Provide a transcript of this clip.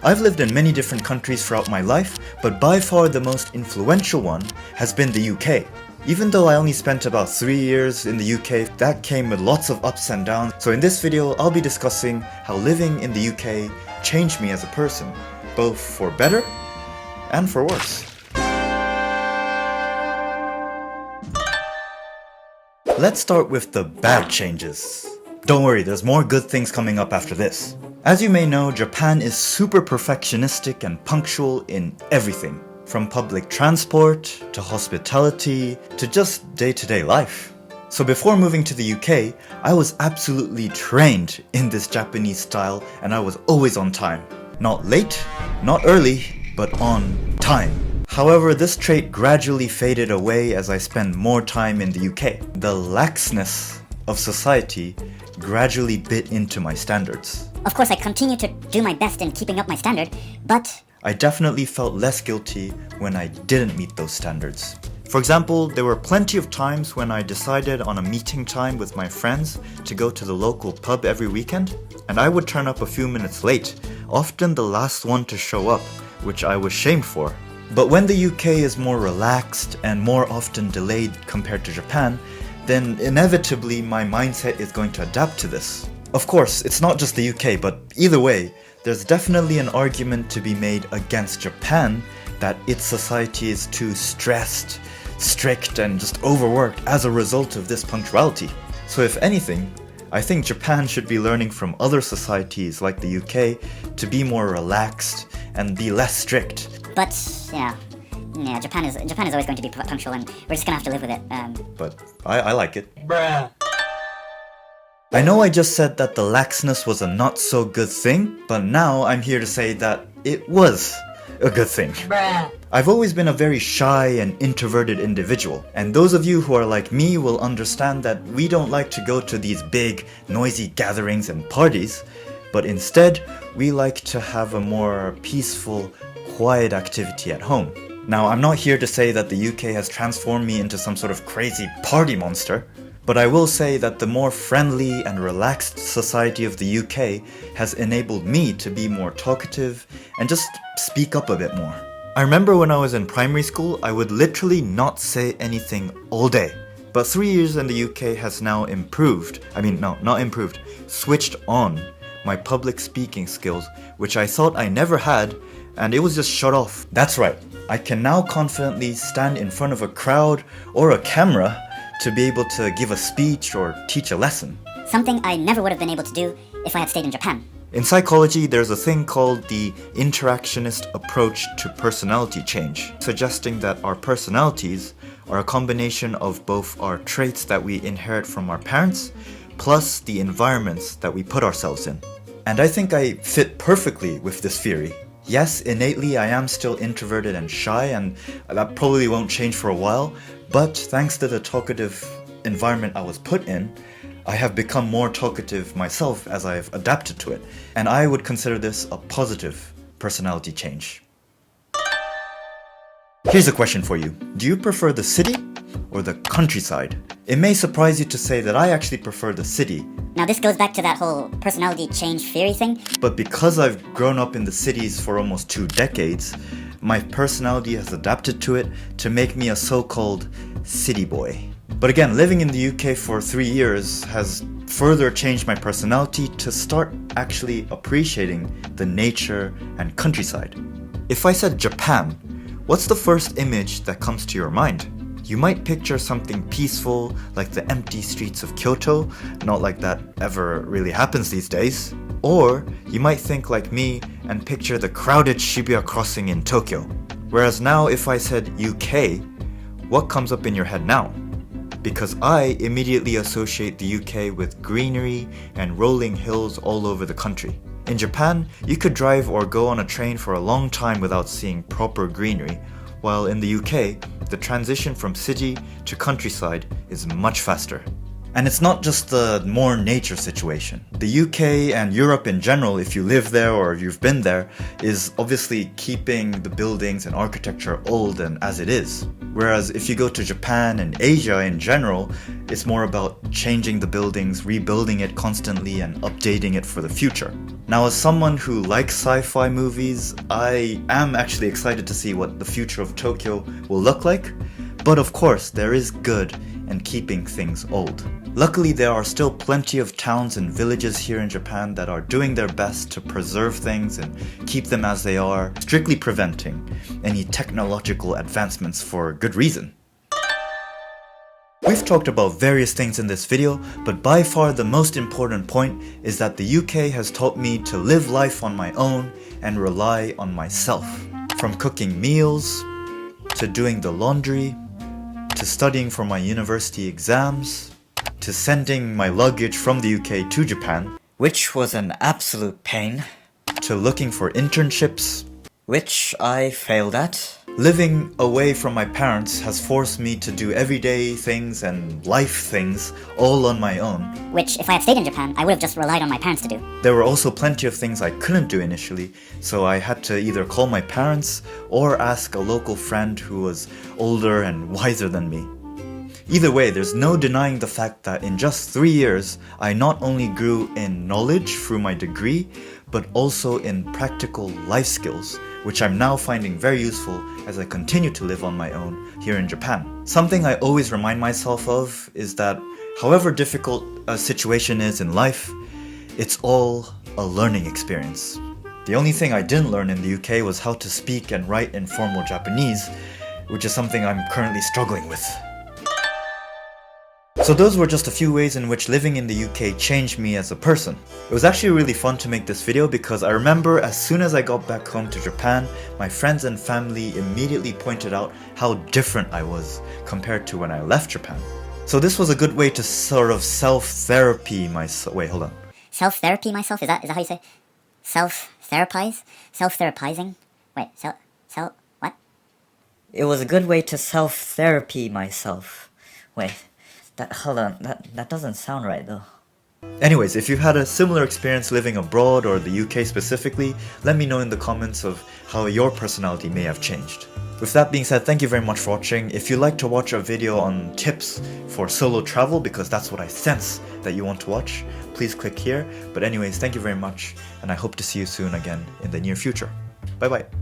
I've lived in many different countries throughout my life, but by far the most influential one has been the UK. Even though I only spent about 3 years in the UK, that came with lots of ups and downs. So in this video, I'll be discussing how living in the UK changed me as a person, both for better and for worse. Let's start with the bad changes. Don't worry, there's more good things coming up after this. As you may know, Japan is super perfectionistic and punctual in everything. From public transport, to hospitality, to just day-to-day life. So before moving to the UK, I was absolutely trained in this Japanese style and I was always on time. Not late, not early, but on time. However, this trait gradually faded away as I spent more time in the UK. The laxness of society gradually bit into my standards. Of course, I continue to do my best in keeping up my standard, but I definitely felt less guilty when I didn't meet those standards. For example, there were plenty of times when I decided on a meeting time with my friends to go to the local pub every weekend, and I would turn up a few minutes late, often the last one to show up, which I was shamed for. But when the UK is more relaxed and more often delayed compared to Japan, then inevitably my mindset is going to adapt to this. Of course, it's not just the UK, but either way, there's definitely an argument to be made against Japan that its society is too stressed, strict, and just overworked as a result of this punctuality. So if anything, I think Japan should be learning from other societies like the UK to be more relaxed and be less strict. But Japan is always going to be punctual, and we're just gonna have to live with it. But I like it. Bruh. I know I just said that the laxness was a not so good thing, but now I'm here to say that it was a good thing. Bruh. I've always been a very shy and introverted individual, and those of you who are like me will understand that we don't like to go to these big, noisy gatherings and parties, but instead, we like to have a more peaceful, quiet activity at home. Now, I'm not here to say that the UK has transformed me into some sort of crazy party monster, but I will say that the more friendly and relaxed society of the UK has enabled me to be more talkative and just speak up a bit more. I remember when I was in primary school, I would literally not say anything all day. But 3 years in the UK has now switched on my public speaking skills, which I thought I never had, and it was just shut off. That's right, I can now confidently stand in front of a crowd or a camera to be able to give a speech or teach a lesson. Something I never would have been able to do if I had stayed in Japan. In psychology, there's a thing called the interactionist approach to personality change, suggesting that our personalities are a combination of both our traits that we inherit from our parents, plus the environments that we put ourselves in. And I think I fit perfectly with this theory. Yes, innately I am still introverted and shy, and that probably won't change for a while, but thanks to the talkative environment I was put in, I have become more talkative myself as I've adapted to it, and I would consider this a positive personality change. Here's a question for you. Do you prefer the city or the countryside? It may surprise you to say that I actually prefer the city. Now this goes back to that whole personality change theory thing. But because I've grown up in the cities for almost 2 decades, my personality has adapted to it to make me a so-called city boy. But again, living in the UK for 3 years has further changed my personality to start actually appreciating the nature and countryside. If I said Japan, what's the first image that comes to your mind? You might picture something peaceful, like the empty streets of Kyoto, not like that ever really happens these days. Or you might think like me and picture the crowded Shibuya crossing in Tokyo. Whereas now if I said UK, what comes up in your head now? Because I immediately associate the UK with greenery and rolling hills all over the country. In Japan, you could drive or go on a train for a long time without seeing proper greenery, while in the UK, the transition from city to countryside is much faster. And it's not just the more nature situation. The UK and Europe in general, if you live there or you've been there, is obviously keeping the buildings and architecture old and as it is. Whereas if you go to Japan and Asia in general, it's more about changing the buildings, rebuilding it constantly and updating it for the future. Now, as someone who likes sci-fi movies, I am actually excited to see what the future of Tokyo will look like. But of course, there is good in keeping things old. Luckily, there are still plenty of towns and villages here in Japan that are doing their best to preserve things and keep them as they are, strictly preventing any technological advancements for good reason. We've talked about various things in this video, but by far the most important point is that the UK has taught me to live life on my own and rely on myself. From cooking meals, to doing the laundry, to studying for my university exams, to sending my luggage from the UK to Japan, which was an absolute pain, to looking for internships, which I failed at. Living away from my parents has forced me to do everyday things and life things all on my own. Which, if I had stayed in Japan, I would have just relied on my parents to do. There were also plenty of things I couldn't do initially, so I had to either call my parents or ask a local friend who was older and wiser than me. Either way, there's no denying the fact that in just 3 years, I not only grew in knowledge through my degree, but also in practical life skills, which I'm now finding very useful as I continue to live on my own here in Japan. Something I always remind myself of is that however difficult a situation is in life, it's all a learning experience. The only thing I didn't learn in the UK was how to speak and write in formal Japanese, which is something I'm currently struggling with. So those were just a few ways in which living in the UK changed me as a person. It was actually really fun to make this video because I remember as soon as I got back home to Japan, my friends and family immediately pointed out how different I was compared to when I left Japan. So this was a good way to sort of self-therapy myself. Wait, hold on. Self-therapy myself? Is that how you say? Self-therapize? Self-therapizing? Wait, what? It was a good way to self-therapy myself. Wait, hold on, that doesn't sound right though. Anyways, if you've had a similar experience living abroad or the UK specifically, let me know in the comments of how your personality may have changed. With that being said, thank you very much for watching. If you'd like to watch a video on tips for solo travel, because that's what I sense that you want to watch, please click here. But anyways, thank you very much, and I hope to see you soon again in the near future. Bye bye.